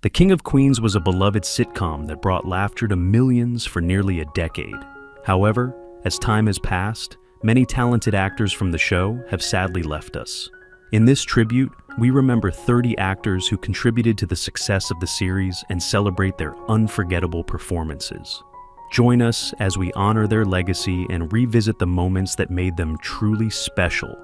The King of Queens was a beloved sitcom that brought laughter to millions for nearly a decade. However, as time has passed, many talented actors from the show have sadly left us. In this tribute, we remember 30 actors who contributed to the success of the series and celebrate their unforgettable performances. Join us as we honor their legacy and revisit the moments that made them truly special.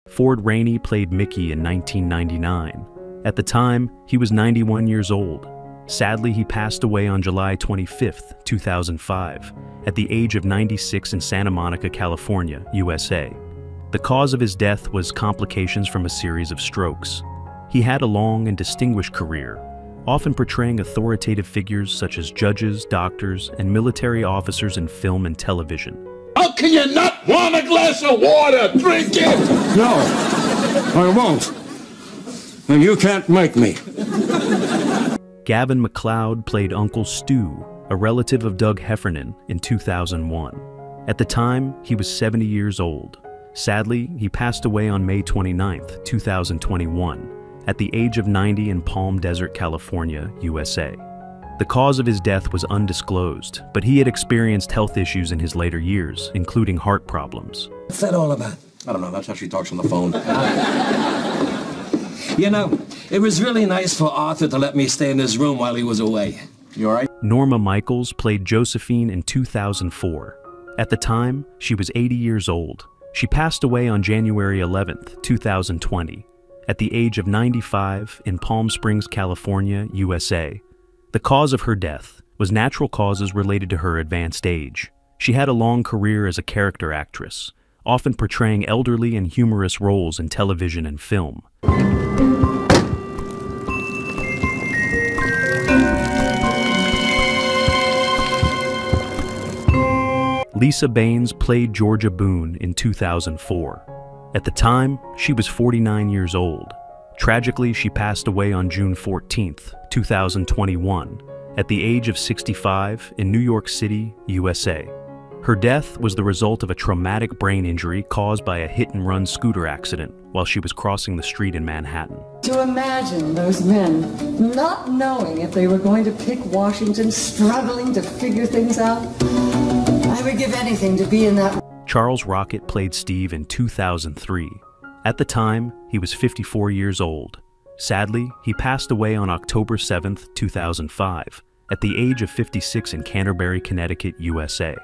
Ford Rainey played Mickey in 1999. At the time, he was 91 years old. Sadly, he passed away on July 25, 2005, at the age of 96 in Santa Monica, California, USA. The cause of his death was complications from a series of strokes. He had a long and distinguished career, often portraying authoritative figures such as judges, doctors, and military officers in film and television. How can you not want a glass of water? Drink it! No, I won't. And you can't make me. Gavin MacLeod played Uncle Stu, a relative of Doug Heffernan, in 2001. At the time, he was 70 years old. Sadly, he passed away on May 29, 2021, at the age of 90 in Palm Desert, California, USA. The cause of his death was undisclosed, but he had experienced health issues in his later years, including heart problems. What's that all about? I don't know, that's how she talks on the phone. You know, it was really nice for Arthur to let me stay in his room while he was away. You all right? Norma Michaels played Josephine in 2004. At the time, she was 80 years old. She passed away on January 11, 2020, at the age of 95 in Palm Springs, California, USA. The cause of her death was natural causes related to her advanced age. She had a long career as a character actress, often portraying elderly and humorous roles in television and film. Lisa Baines played Georgia Boone in 2004. At the time, she was 49 years old. Tragically, she passed away on June 14, 2021, at the age of 65 in New York City, USA. Her death was the result of a traumatic brain injury caused by a hit-and-run scooter accident while she was crossing the street in Manhattan. To imagine those men not knowing if they were going to pick Washington, struggling to figure things out. I would give anything to be in that. Charles Rocket played Steve in 2003. At the time, he was 54 years old. Sadly, he passed away on October 7, 2005, at the age of 56 in Canterbury, Connecticut, USA.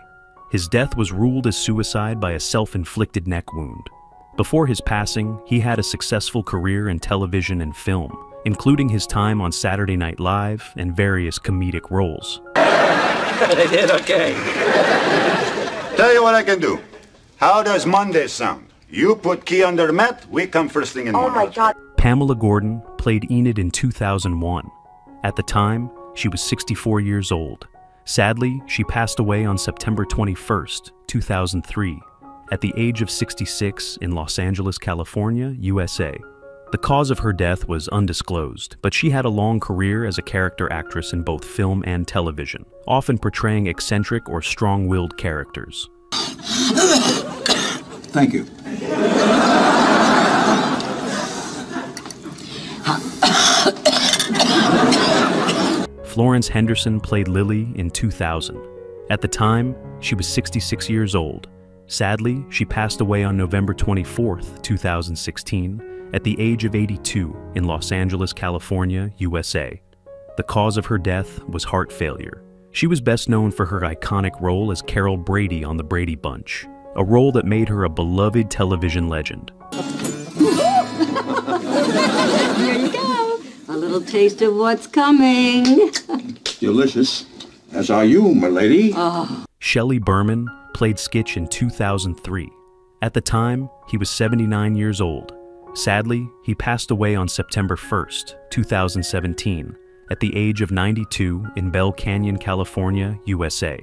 His death was ruled as suicide by a self-inflicted neck wound. Before his passing, he had a successful career in television and film, including his time on Saturday Night Live and various comedic roles. They did okay. Tell you what I can do. How does Monday sound? You put key under the mat, we come first thing in the morning. Oh my God. Pamela Gordon played Enid in 2001. At the time, she was 64 years old. Sadly, she passed away on September 21, 2003, at the age of 66 in Los Angeles, California, USA. The cause of her death was undisclosed, but she had a long career as a character actress in both film and television, often portraying eccentric or strong-willed characters. Thank you. Florence Henderson played Lily in 2000. At the time, she was 66 years old. Sadly, she passed away on November 24, 2016, at the age of 82 in Los Angeles, California, USA. The cause of her death was heart failure. She was best known for her iconic role as Carol Brady on The Brady Bunch, a role that made her a beloved television legend. Here you go. A little taste of what's coming. Delicious. As are you, my lady. Oh. Shelley Berman played Skitch in 2003. At the time, he was 79 years old. Sadly, he passed away on September 1, 2017, at the age of 92 in Bell Canyon, California, USA.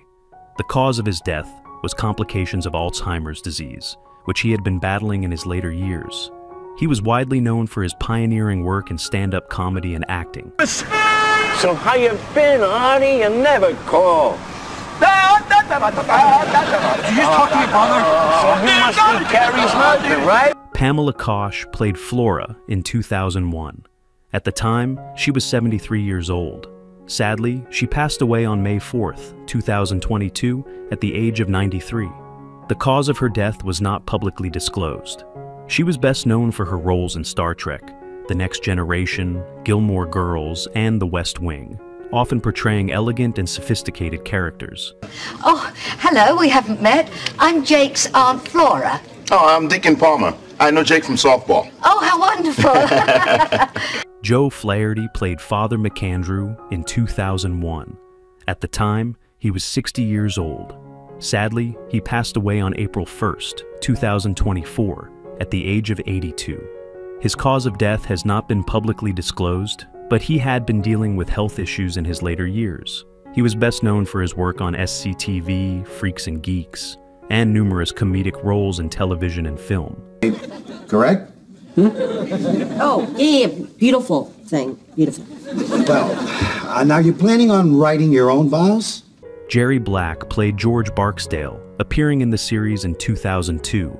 The cause of his death was complications of Alzheimer's disease, which he had been battling in his later years. He was widely known for his pioneering work in stand-up comedy and acting. So how you been, Arnie? You never call. Did you just talk to your brother? So he must be Carrie's husband, right? Pamela Kosh played Flora in 2001. At the time, she was 73 years old. Sadly, she passed away on May 4th, 2022, at the age of 93. The cause of her death was not publicly disclosed. She was best known for her roles in Star Trek, The Next Generation, Gilmore Girls, and The West Wing, often portraying elegant and sophisticated characters. Oh, hello, we haven't met. I'm Jake's Aunt Flora. Oh, I'm Deacon Palmer. I know Jake from softball. Oh, how wonderful. Joe Flaherty played Father McAndrew in 2001. At the time, he was 60 years old. Sadly, he passed away on April 1st, 2024, at the age of 82. His cause of death has not been publicly disclosed, but he had been dealing with health issues in his later years. He was best known for his work on SCTV, Freaks and Geeks, and numerous comedic roles in television and film. Correct? Oh, yeah, beautiful thing, beautiful. Well, now you're planning on writing your own vows? Jerry Black played George Barksdale, appearing in the series in 2002.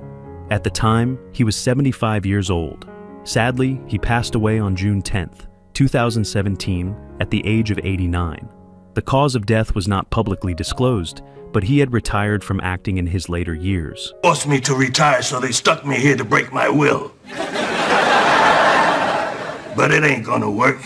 At the time, he was 75 years old. Sadly, he passed away on June 10th, 2017, at the age of 89. The cause of death was not publicly disclosed, but he had retired from acting in his later years. Forced me to retire, so they stuck me here to break my will. But it ain't gonna work.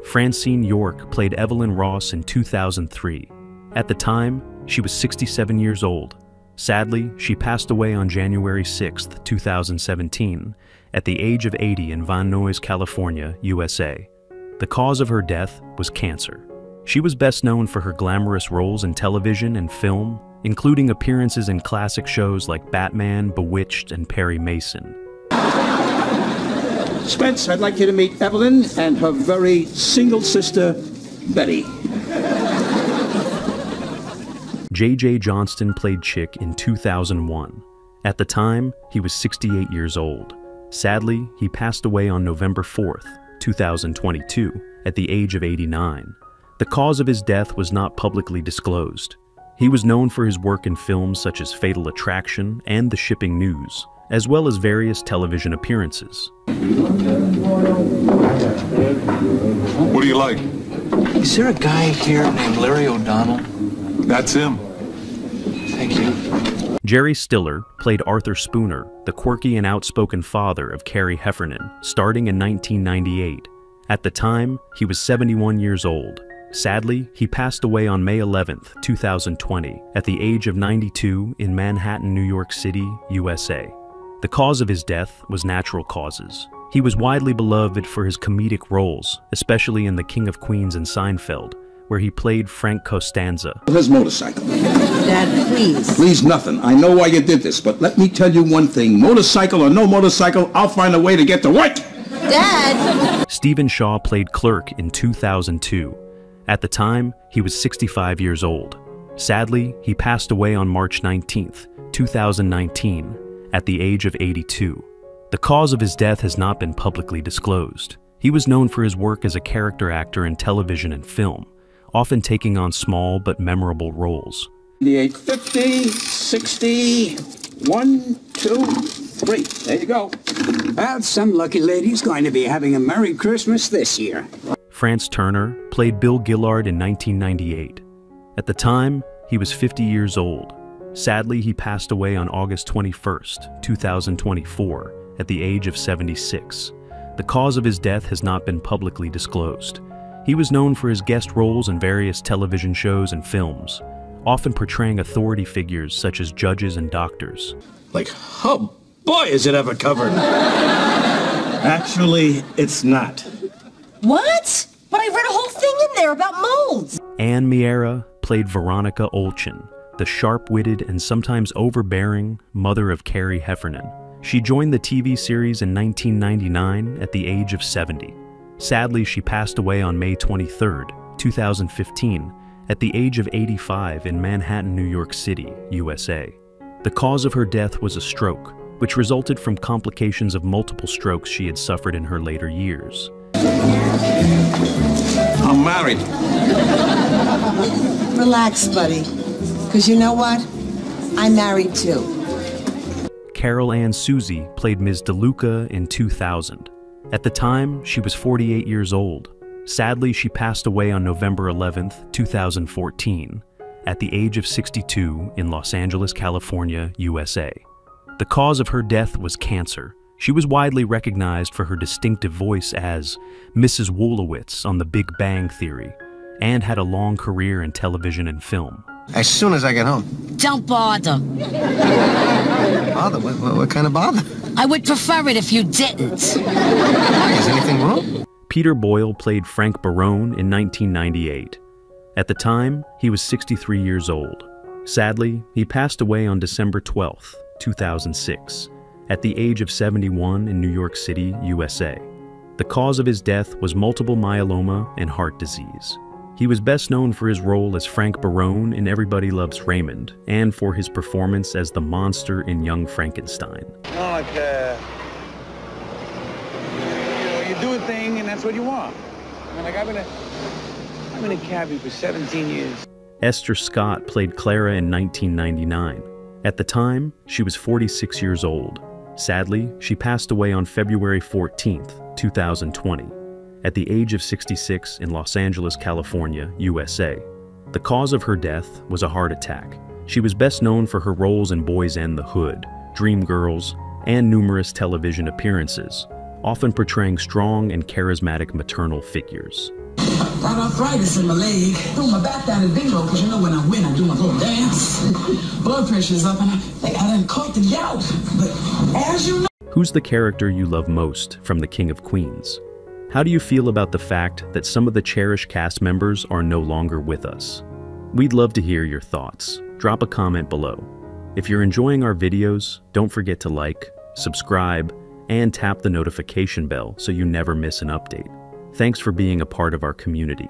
Francine York played Evelyn Ross in 2003. At the time, she was 67 years old. Sadly, she passed away on January 6, 2017, at the age of 80 in Van Nuys, California, USA. The cause of her death was cancer. She was best known for her glamorous roles in television and film, including appearances in classic shows like Batman, Bewitched, and Perry Mason. Spence, I'd like you to meet Evelyn and her very single sister, Betty. J.J. Johnston played Chick in 2001. At the time, he was 68 years old. Sadly, he passed away on November 4th, 2022, at the age of 89. The cause of his death was not publicly disclosed. He was known for his work in films such as Fatal Attraction and The Shipping News, as well as various television appearances. What do you like? Is there a guy here named Larry O'Donnell? That's him. Thank you. Jerry Stiller played Arthur Spooner, the quirky and outspoken father of Carrie Heffernan, starting in 1998. At the time, he was 71 years old. Sadly, he passed away on May 11th, 2020, at the age of 92 in Manhattan, New York City, USA. The cause of his death was natural causes. He was widely beloved for his comedic roles, especially in The King of Queens and Seinfeld, where he played Frank Costanza. His motorcycle. Dad, please. Please, nothing. I know why you did this, but let me tell you one thing. Motorcycle or no motorcycle, I'll find a way to get to work. Dad! Stephen Shaw played Clerk in 2002. At the time, he was 65 years old. Sadly, he passed away on March 19th, 2019, at the age of 82. The cause of his death has not been publicly disclosed. He was known for his work as a character actor in television and film, often taking on small but memorable roles. 50, 60, 1, 2, 3. There you go. Well, some lucky lady's going to be having a Merry Christmas this year. France Turner played Bill Gillard in 1998. At the time, he was 50 years old. Sadly, he passed away on August 21st, 2024, at the age of 76. The cause of his death has not been publicly disclosed. He was known for his guest roles in various television shows and films, often portraying authority figures such as judges and doctors. Like, oh boy, is it ever covered. Actually, it's not. What? But I read a whole thing in there about molds. Anne Miera played Veronica Olchin, the sharp-witted and sometimes overbearing mother of Carrie Heffernan. She joined the TV series in 1999 at the age of 70. Sadly, she passed away on May 23, 2015, at the age of 85 in Manhattan, New York City, USA. The cause of her death was a stroke, which resulted from complications of multiple strokes she had suffered in her later years. I'm married. Relax, buddy. Because you know what? I'm married too. Carol Ann Suzy played Ms. DeLuca in 2000. At the time, she was 48 years old. Sadly, she passed away on November 11th, 2014, at the age of 62 in Los Angeles, California, USA. The cause of her death was cancer. She was widely recognized for her distinctive voice as Mrs. Wolowitz on The Big Bang Theory, and had a long career in television and film. As soon as I get home. Don't bother. Bother? What kind of bother? I would prefer it if you didn't. Is anything wrong? Peter Boyle played Frank Barone in 1998. At the time, he was 63 years old. Sadly, he passed away on December 12th, 2006, at the age of 71 in New York City, USA. The cause of his death was multiple myeloma and heart disease. He was best known for his role as Frank Barone in Everybody Loves Raymond, and for his performance as the monster in Young Frankenstein. You do a thing and that's what you want. I've been a cabbie for 17 years. Esther Scott played Clara in 1999. At the time, she was 46 years old. Sadly, she passed away on February 14th, 2020, at the age of 66 in Los Angeles, California, USA. The cause of her death was a heart attack. She was best known for her roles in Boys and the Hood, Dreamgirls, and numerous television appearances, often portraying strong and charismatic maternal figures. Got arthritis in my leg. Threw my back down in bingo, because you know when I win, I do my little dance. Blood pressure's up, and I think I done caught the gout. But as you know... Who's the character you love most from The King of Queens? How do you feel about the fact that some of the cherished cast members are no longer with us? We'd love to hear your thoughts. Drop a comment below. If you're enjoying our videos, don't forget to like, subscribe, and tap the notification bell so you never miss an update. Thanks for being a part of our community.